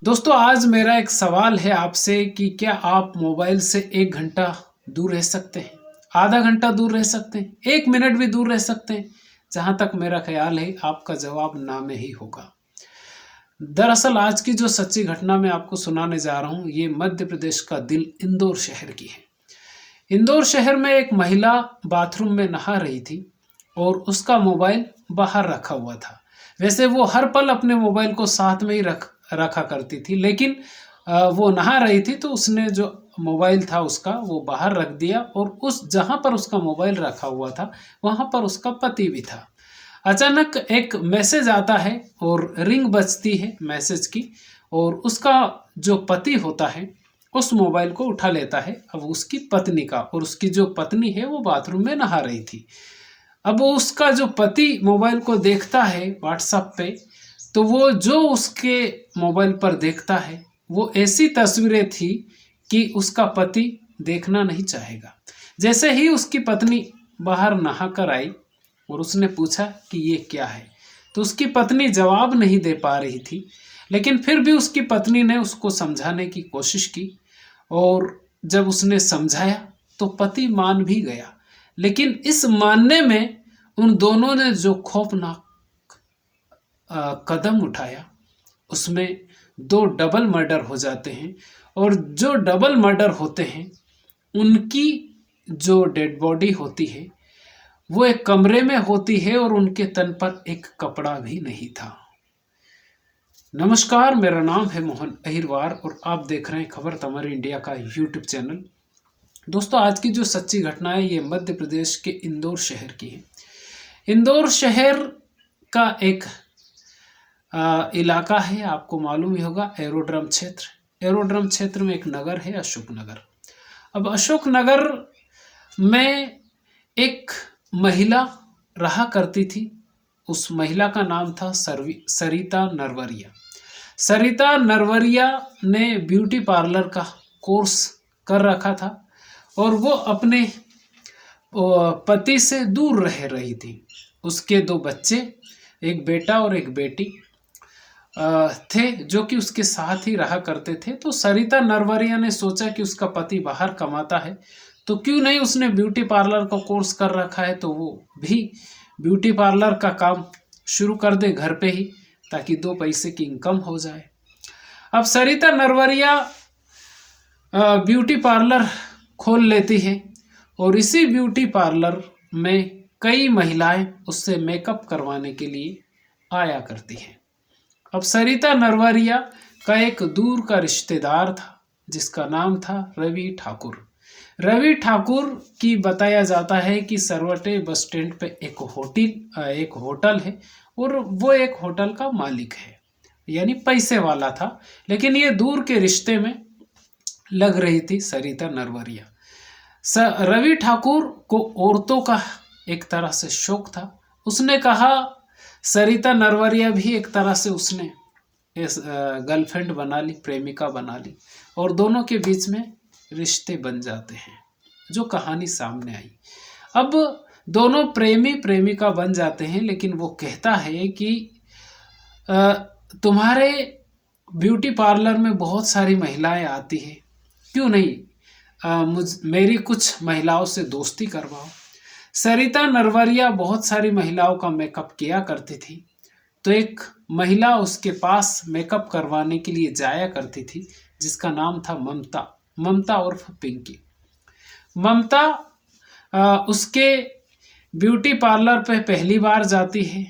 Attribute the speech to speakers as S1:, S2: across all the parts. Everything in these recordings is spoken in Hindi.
S1: दोस्तों आज मेरा एक सवाल है आपसे कि क्या आप मोबाइल से 1 घंटा दूर रह सकते हैं? आधा घंटा दूर रह सकते हैं? 1 मिनट भी दूर रह सकते हैं? जहाँ तक मेरा ख्याल है आपका जवाब ना में ही होगा। दरअसल आज की जो सच्ची घटना मैं आपको सुनाने जा रहा हूँ ये मध्य प्रदेश का दिल इंदौर शहर की है। इंदौर शहर में एक महिला बाथरूम में नहा रही थी और उसका मोबाइल बाहर रखा हुआ था। वैसे वो हर पल अपने मोबाइल को साथ में ही रखा करती थी, लेकिन वो नहा रही थी तो उसने जो मोबाइल था उसका वो बाहर रख दिया और उस जहाँ पर उसका मोबाइल रखा हुआ था वहाँ पर उसका पति भी था। अचानक एक मैसेज आता है और रिंग बजती है मैसेज की, और उसका जो पति होता है उस मोबाइल को उठा लेता है। अब उसकी पत्नी का, और उसकी जो पत्नी है वो बाथरूम में नहा रही थी। अब वो उसका जो पति मोबाइल को देखता है व्हाट्सएप पे, तो वो जो उसके मोबाइल पर देखता है वो ऐसी तस्वीरें थी कि उसका पति देखना नहीं चाहेगा। जैसे ही उसकी पत्नी बाहर नहा कर आई और उसने पूछा कि ये क्या है, तो उसकी पत्नी जवाब नहीं दे पा रही थी, लेकिन फिर भी उसकी पत्नी ने उसको समझाने की कोशिश की और जब उसने समझाया तो पति मान भी गया। लेकिन इस मानने में उन दोनों ने जो खौफनाक कदम उठाया उसमें 2 डबल मर्डर हो जाते हैं, और जो डबल मर्डर होते हैं उनकी जो डेड बॉडी होती है वो एक कमरे में होती है और उनके तन पर एक कपड़ा भी नहीं था। नमस्कार, मेरा नाम है मोहन अहिरवार और आप देख रहे हैं खबर तमर इंडिया का यूट्यूब चैनल। दोस्तों आज की जो सच्ची घटना है ये मध्य प्रदेश के इंदौर शहर की है। इंदौर शहर का एक इलाका है, आपको मालूम ही होगा, एरोड्रम क्षेत्र। एरोड्रम क्षेत्र में एक नगर है अशोक नगर। अब अशोक नगर में एक महिला रहा करती थी। उस महिला का नाम था सरिता नरवरिया। सरिता नरवरिया ने ब्यूटी पार्लर का कोर्स कर रखा था और वो अपने पति से दूर रह रही थी। उसके 2 बच्चे, एक बेटा और एक बेटी थे जो कि उसके साथ ही रहा करते थे। तो सरिता नरवरिया ने सोचा कि उसका पति बाहर कमाता है तो क्यों नहीं उसने ब्यूटी पार्लर का कोर्स कर रखा है तो वो भी ब्यूटी पार्लर का काम शुरू कर दे घर पे ही, ताकि 2 पैसे की इनकम हो जाए। अब सरिता नरवरिया ब्यूटी पार्लर खोल लेती है और इसी ब्यूटी पार्लर में कई महिलाएं उससे मेकअप करवाने के लिए आया करती हैं। अब सरिता नरवरिया का एक दूर का रिश्तेदार था जिसका नाम था रवि ठाकुर। रवि ठाकुर की बताया जाता है कि सरवटे बस स्टैंड पे एक होटल है और वो एक होटल का मालिक है, यानी पैसे वाला था। लेकिन ये दूर के रिश्ते में लग रही थी सरिता नरवरिया। रवि ठाकुर को औरतों का एक तरह से शौक था। उसने कहा सरिता नरवरिया भी एक तरह से उसने गर्लफ्रेंड बना ली, प्रेमिका बना ली, और दोनों के बीच में रिश्ते बन जाते हैं, जो कहानी सामने आई। अब दोनों प्रेमी प्रेमिका बन जाते हैं, लेकिन वो कहता है कि तुम्हारे ब्यूटी पार्लर में बहुत सारी महिलाएं आती हैं, क्यों नहीं मेरी कुछ महिलाओं से दोस्ती करवाओ। सरिता नरवरिया बहुत सारी महिलाओं का मेकअप किया करती थी, तो एक महिला उसके पास मेकअप करवाने के लिए जाया करती थी जिसका नाम था ममता उर्फ पिंकी। ममता उसके ब्यूटी पार्लर पे पहली बार जाती है।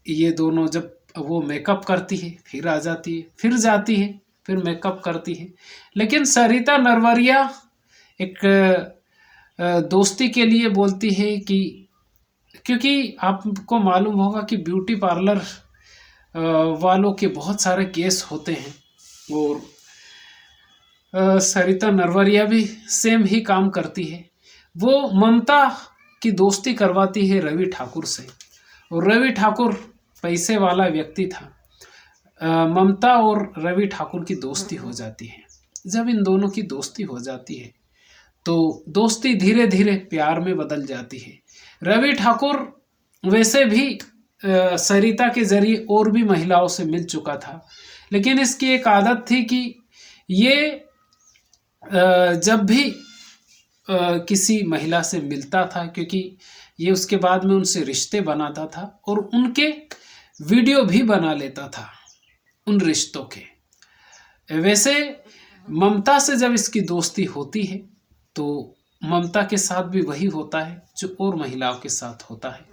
S1: ये दोनों जब वो मेकअप करती है फिर आ जाती है, फिर जाती है, फिर मेकअप करती है। लेकिन सरिता नरवरिया एक दोस्ती के लिए बोलती है कि क्योंकि आपको मालूम होगा कि ब्यूटी पार्लर वालों के बहुत सारे केस होते हैं और सरिता नरवरिया भी सेम ही काम करती है। वो ममता की दोस्ती करवाती है रवि ठाकुर से, और रवि ठाकुर पैसे वाला व्यक्ति था। ममता और रवि ठाकुर की दोस्ती हो जाती है। जब इन दोनों की दोस्ती हो जाती है तो दोस्ती धीरे धीरे प्यार में बदल जाती है। रवि ठाकुर वैसे भी सरिता के जरिए और भी महिलाओं से मिल चुका था, लेकिन इसकी एक आदत थी कि ये जब भी किसी महिला से मिलता था, क्योंकि ये उसके बाद में उनसे रिश्ते बनाता था और उनके वीडियो भी बना लेता था उन रिश्तों के। वैसे ममता से जब इसकी दोस्ती होती है तो ममता के साथ भी वही होता है जो और महिलाओं के साथ होता है।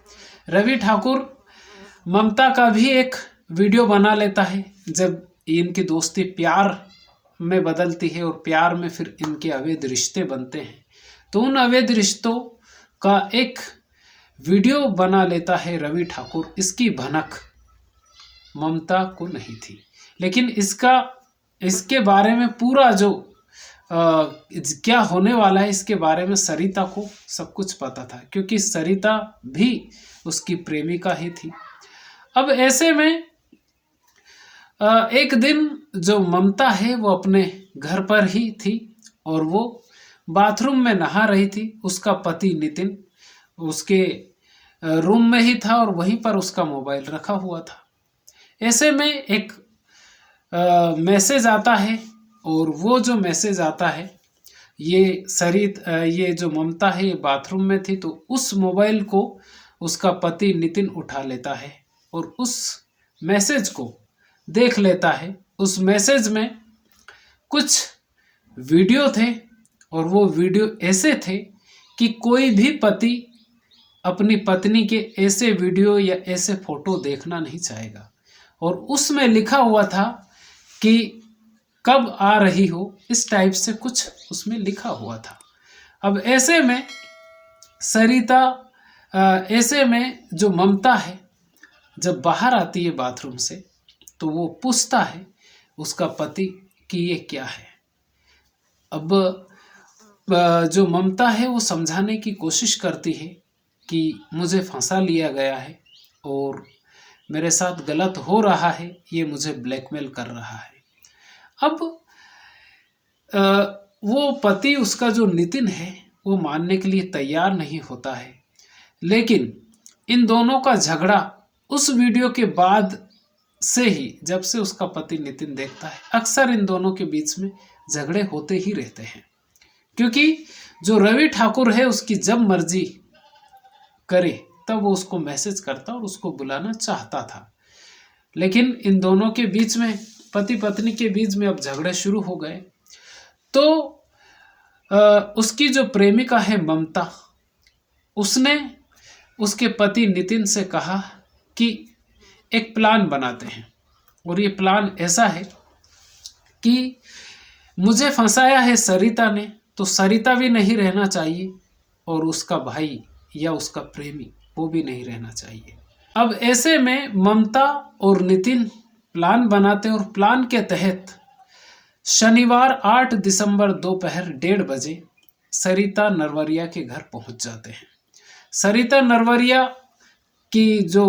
S1: रवि ठाकुर ममता का भी एक वीडियो बना लेता है जब इनकी दोस्ती प्यार में बदलती है और प्यार में फिर इनके अवैध रिश्ते बनते हैं, तो उन अवैध रिश्तों का एक वीडियो बना लेता है रवि ठाकुर। इसकी भनक ममता को नहीं थी, लेकिन इसके बारे में पूरा जो क्या होने वाला है इसके बारे में सरिता को सब कुछ पता था, क्योंकि सरिता भी उसकी प्रेमिका ही थी। अब ऐसे में एक दिन जो ममता है वो अपने घर पर ही थी और वो बाथरूम में नहा रही थी। उसका पति नितिन उसके रूम में ही था और वहीं पर उसका मोबाइल रखा हुआ था। ऐसे में एक मैसेज आता है और वो जो मैसेज आता है ये जो ममता है ये बाथरूम में थी, तो उस मोबाइल को उसका पति नितिन उठा लेता है और उस मैसेज को देख लेता है। उस मैसेज में कुछ वीडियो थे और वो वीडियो ऐसे थे कि कोई भी पति अपनी पत्नी के ऐसे वीडियो या ऐसे फोटो देखना नहीं चाहेगा। और उसमें लिखा हुआ था कि कब आ रही हो, इस टाइप से कुछ उसमें लिखा हुआ था। अब ऐसे में सरिता ऐसे में जो ममता है जब बाहर आती है बाथरूम से तो वो पूछता है उसका पति कि ये क्या है। अब जो ममता है वो समझाने की कोशिश करती है कि मुझे फंसा लिया गया है और मेरे साथ गलत हो रहा है, ये मुझे ब्लैकमेल कर रहा है। अब वो पति उसका जो नितिन है वो मानने के लिए तैयार नहीं होता है, लेकिन इन दोनों का झगड़ा उस वीडियो के बाद से ही, जब से उसका पति नितिन देखता है, अक्सर इन दोनों के बीच में झगड़े होते ही रहते हैं। क्योंकि जो रवि ठाकुर है उसकी जब मर्जी करे तब वो उसको मैसेज करता और उसको बुलाना चाहता था, लेकिन इन दोनों के बीच में, पति पत्नी के बीच में अब झगड़े शुरू हो गए। तो उसकी जो प्रेमिका है ममता, उसने उसके पति नितिन से कहा कि एक प्लान बनाते हैं और ये प्लान ऐसा है कि मुझे फंसाया है सरिता ने, तो सरिता भी नहीं रहना चाहिए और उसका भाई या उसका प्रेमी वो भी नहीं रहना चाहिए। अब ऐसे में ममता और नितिन प्लान बनाते हैं और प्लान के तहत शनिवार 8 दिसंबर दोपहर 1:30 बजे सरिता नरवरिया के घर पहुंच जाते हैं। सरिता नरवरिया की जो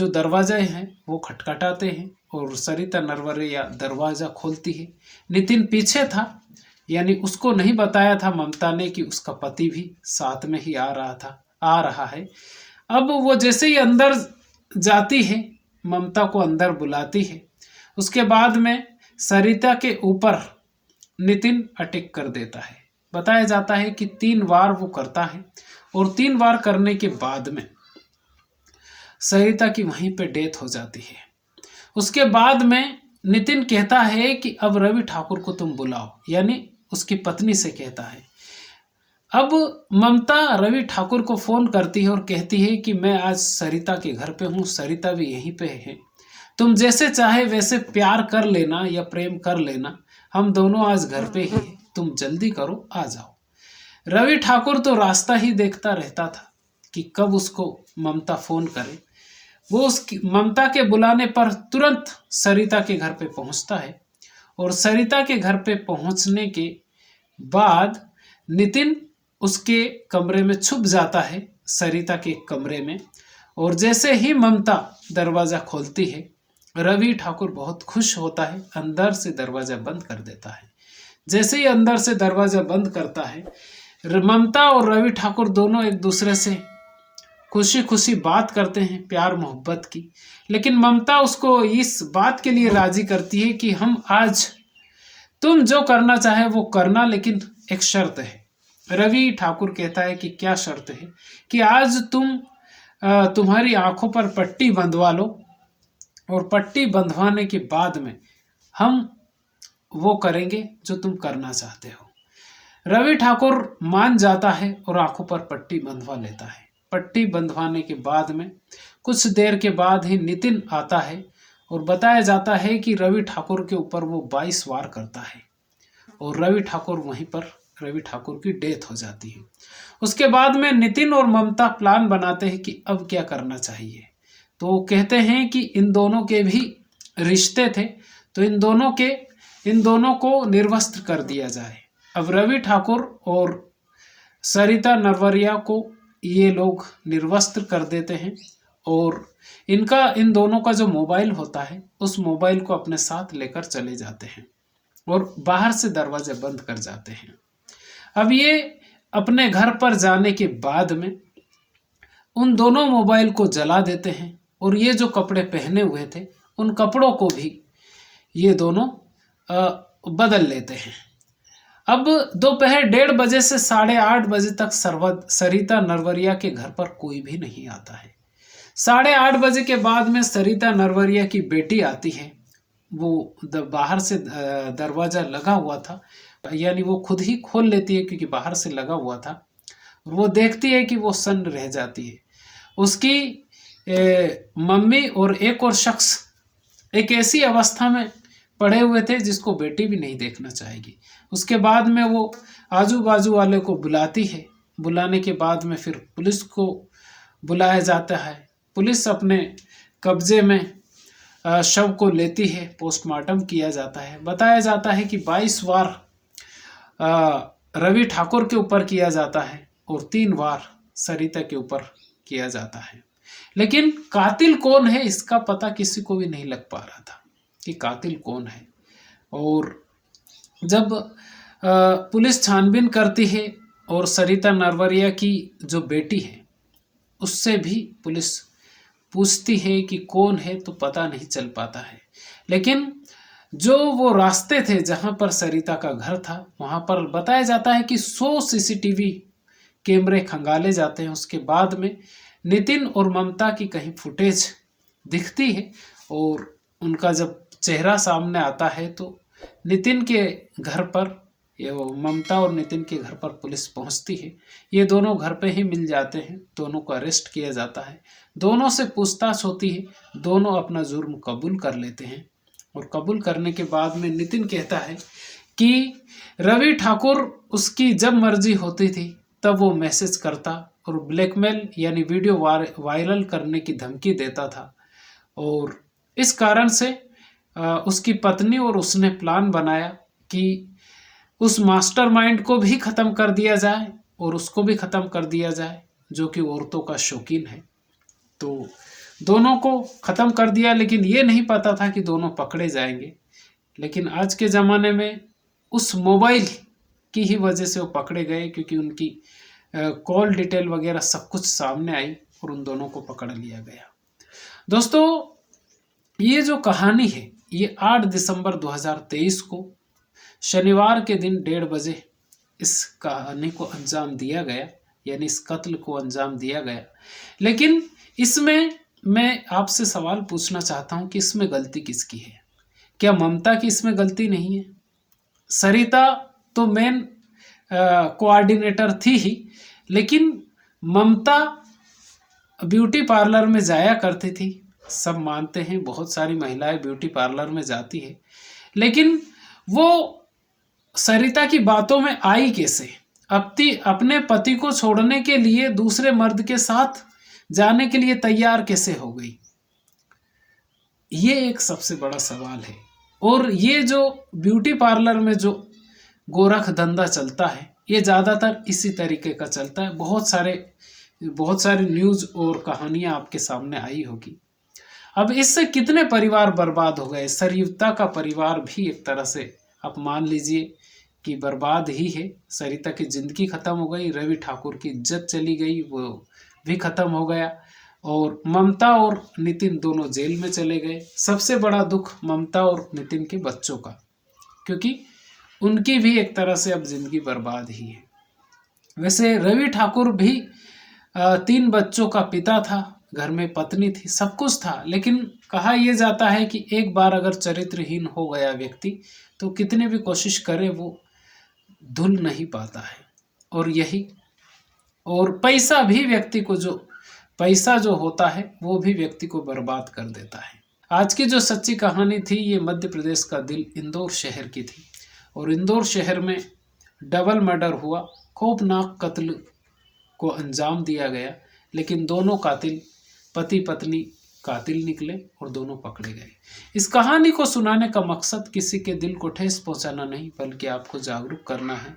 S1: दरवाजा है वो खटखटाते हैं और सरिता नरवरिया दरवाज़ा खोलती है। नितिन पीछे था, यानी उसको नहीं बताया था ममता ने कि उसका पति भी साथ में ही आ रहा है। अब वो जैसे ही अंदर जाती है, ममता को अंदर बुलाती है, उसके बाद में सरिता के ऊपर नितिन अटैक कर देता है। बताया जाता है कि 3 बार वो करता है और 3 बार करने के बाद में सरिता की वहीं पे डेथ हो जाती है। उसके बाद में नितिन कहता है कि अब रवि ठाकुर को तुम बुलाओ, यानी उसकी पत्नी से कहता है। अब ममता रवि ठाकुर को फ़ोन करती है और कहती है कि मैं आज सरिता के घर पे हूँ, सरिता भी यहीं पे है, तुम जैसे चाहे वैसे प्यार कर लेना या प्रेम कर लेना, हम दोनों आज घर पे ही हैं, तुम जल्दी करो, आ जाओ। रवि ठाकुर तो रास्ता ही देखता रहता था कि कब उसको ममता फ़ोन करे। वो उसकी ममता के बुलाने पर तुरंत सरिता के घर पे पहुंचता है और सरिता के घर पे पहुंचने के बाद नितिन उसके कमरे में छुप जाता है, सरिता के कमरे में। और जैसे ही ममता दरवाज़ा खोलती है, रवि ठाकुर बहुत खुश होता है, अंदर से दरवाज़ा बंद कर देता है। जैसे ही अंदर से दरवाज़ा बंद करता है, ममता और रवि ठाकुर दोनों एक दूसरे से खुशी खुशी बात करते हैं प्यार मोहब्बत की। लेकिन ममता उसको इस बात के लिए राजी करती है कि हम आज तुम जो करना चाहे वो करना, लेकिन एक शर्त है। रवि ठाकुर कहता है कि क्या शर्त है? कि आज तुम्हारी आंखों पर पट्टी बंधवा लो और पट्टी बंधवाने के बाद में हम वो करेंगे जो तुम करना चाहते हो। रवि ठाकुर मान जाता है और आंखों पर पट्टी बंधवा लेता है। पट्टी बंधवाने के बाद में कुछ देर के बाद ही नितिन आता है और बताया जाता है कि रवि ठाकुर के ऊपर वो 22 वार करता है और रवि ठाकुर की डेथ हो जाती है। उसके बाद में नितिन और ममता प्लान बनाते हैं कि अब क्या करना चाहिए। तो वो कहते हैं कि इन दोनों के भी रिश्ते थे, तो इन दोनों को निर्वस्त्र कर दिया जाए। अब रवि ठाकुर और सरिता नरवरिया को ये लोग निर्वस्त्र कर देते हैं और इन दोनों का जो मोबाइल होता है उस मोबाइल को अपने साथ लेकर चले जाते हैं और बाहर से दरवाजे बंद कर जाते हैं। अब ये अपने घर पर जाने के बाद में उन दोनों मोबाइल को जला देते हैं और ये जो कपड़े पहने हुए थे उन कपड़ों को भी ये दोनों बदल लेते हैं। अब दोपहर 1:30 बजे से 8:30 बजे तक सरिता नरवरिया के घर पर कोई भी नहीं आता है। 8:30 बजे के बाद में सरिता नरवरिया की बेटी आती है। वो बाहर से दरवाज़ा लगा हुआ था, यानी वो खुद ही खोल लेती है क्योंकि बाहर से लगा हुआ था। वो देखती है कि वो सन्न रह जाती है। उसकी मम्मी और एक और शख्स एक ऐसी अवस्था में पड़े हुए थे जिसको बेटी भी नहीं देखना चाहेगी। उसके बाद में वो आजू बाजू वाले को बुलाती है। बुलाने के बाद में फिर पुलिस को बुलाया जाता है। पुलिस अपने कब्जे में शव को लेती है, पोस्टमार्टम किया जाता है। बताया जाता है कि 22 वार रवि ठाकुर के ऊपर किया जाता है और 3 वार सरिता के ऊपर किया जाता है। लेकिन कातिल कौन है इसका पता किसी को भी नहीं लग पा रहा था कि कातिल कौन है। और जब पुलिस छानबीन करती है और सरिता नरवरिया की जो बेटी है उससे भी पुलिस पूछती है कि कौन है, तो पता नहीं चल पाता है। लेकिन जो वो रास्ते थे जहाँ पर सरिता का घर था वहाँ पर बताया जाता है कि 100 सीसीटीवी कैमरे खंगाले जाते हैं। उसके बाद में नितिन और ममता की कहीं फुटेज दिखती है और उनका जब चेहरा सामने आता है तो नितिन के घर पर ममता और नितिन के घर पर पुलिस पहुंचती है। ये दोनों घर पे ही मिल जाते हैं। दोनों को अरेस्ट किया जाता है। दोनों से पूछताछ होती है। दोनों अपना जुर्म कबूल कर लेते हैं और कबूल करने के बाद में नितिन कहता है कि रवि ठाकुर उसकी जब मर्जी होती थी तब वो मैसेज करता और ब्लैकमेल यानी वीडियो वायरल करने की धमकी देता था और इस कारण से उसकी पत्नी और उसने प्लान बनाया कि उस मास्टरमाइंड को भी ख़त्म कर दिया जाए और उसको भी ख़त्म कर दिया जाए जो कि औरतों का शौकीन है। तो दोनों को ख़त्म कर दिया, लेकिन ये नहीं पता था कि दोनों पकड़े जाएंगे। लेकिन आज के ज़माने में उस मोबाइल की ही वजह से वो पकड़े गए क्योंकि उनकी कॉल डिटेल वगैरह सब कुछ सामने आई और उन दोनों को पकड़ लिया गया। दोस्तों, ये जो कहानी है ये 8 दिसंबर 2023 को शनिवार के दिन 1:30 बजे इस कहानी को अंजाम दिया गया, यानी इस कत्ल को अंजाम दिया गया। लेकिन इसमें मैं आपसे सवाल पूछना चाहता हूं कि इसमें गलती किसकी है? क्या ममता की इसमें गलती नहीं है? सरिता तो मेन कोऑर्डिनेटर थी ही, लेकिन ममता ब्यूटी पार्लर में जाया करती थी। सब मानते हैं, बहुत सारी महिलाएं ब्यूटी पार्लर में जाती है, लेकिन वो सरिता की बातों में आई कैसे? अपने पति को छोड़ने के लिए दूसरे मर्द के साथ जाने के लिए तैयार कैसे हो गई? ये एक सबसे बड़ा सवाल है। और ये जो ब्यूटी पार्लर में जो गोरख धंधा चलता है ये ज़्यादातर इसी तरीके का चलता है। बहुत सारी न्यूज़ और कहानियाँ आपके सामने आई होगी। अब इससे कितने परिवार बर्बाद हो गए। सरिता का परिवार भी एक तरह से आप मान लीजिए कि बर्बाद ही है। सरिता की ज़िंदगी ख़त्म हो गई, रवि ठाकुर की इज्जत चली गई, वो भी खत्म हो गया और ममता और नितिन दोनों जेल में चले गए। सबसे बड़ा दुख ममता और नितिन के बच्चों का, क्योंकि उनकी भी एक तरह से अब जिंदगी बर्बाद ही है। वैसे रवि ठाकुर भी 3 बच्चों का पिता था, घर में पत्नी थी, सब कुछ था, लेकिन कहा यह जाता है कि एक बार अगर चरित्रहीन हो गया व्यक्ति तो कितने भी कोशिश करे वो धुल नहीं पाता है। और पैसा भी व्यक्ति को पैसा जो होता है वो भी व्यक्ति को बर्बाद कर देता है। आज की जो सच्ची कहानी थी ये मध्य प्रदेश का दिल इंदौर शहर की थी और इंदौर शहर में डबल मर्डर हुआ, खौफनाक कत्ल को अंजाम दिया गया, लेकिन दोनों कातिल पति पत्नी कातिल निकले और दोनों पकड़े गए। इस कहानी को सुनाने का मकसद किसी के दिल को ठेस पहुंचाना नहीं, बल्कि आपको जागरूक करना है।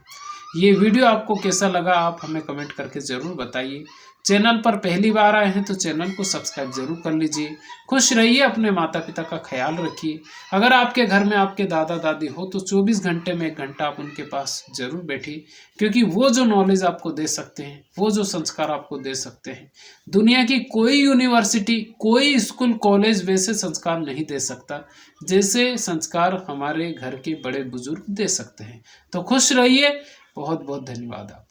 S1: ये वीडियो आपको कैसा लगा आप हमें कमेंट करके ज़रूर बताइए। चैनल पर पहली बार आए हैं तो चैनल को सब्सक्राइब जरूर कर लीजिए। खुश रहिए, अपने माता पिता का ख्याल रखिए। अगर आपके घर में आपके दादा दादी हो तो 24 घंटे में 1 घंटा आप उनके पास जरूर बैठिए, क्योंकि वो जो नॉलेज आपको दे सकते हैं, वो जो संस्कार आपको दे सकते हैं, दुनिया की कोई यूनिवर्सिटी, कोई स्कूल कॉलेज वैसे संस्कार नहीं दे सकता जैसे संस्कार हमारे घर के बड़े बुजुर्ग दे सकते हैं। तो खुश रहिए। बहुत बहुत धन्यवाद आप।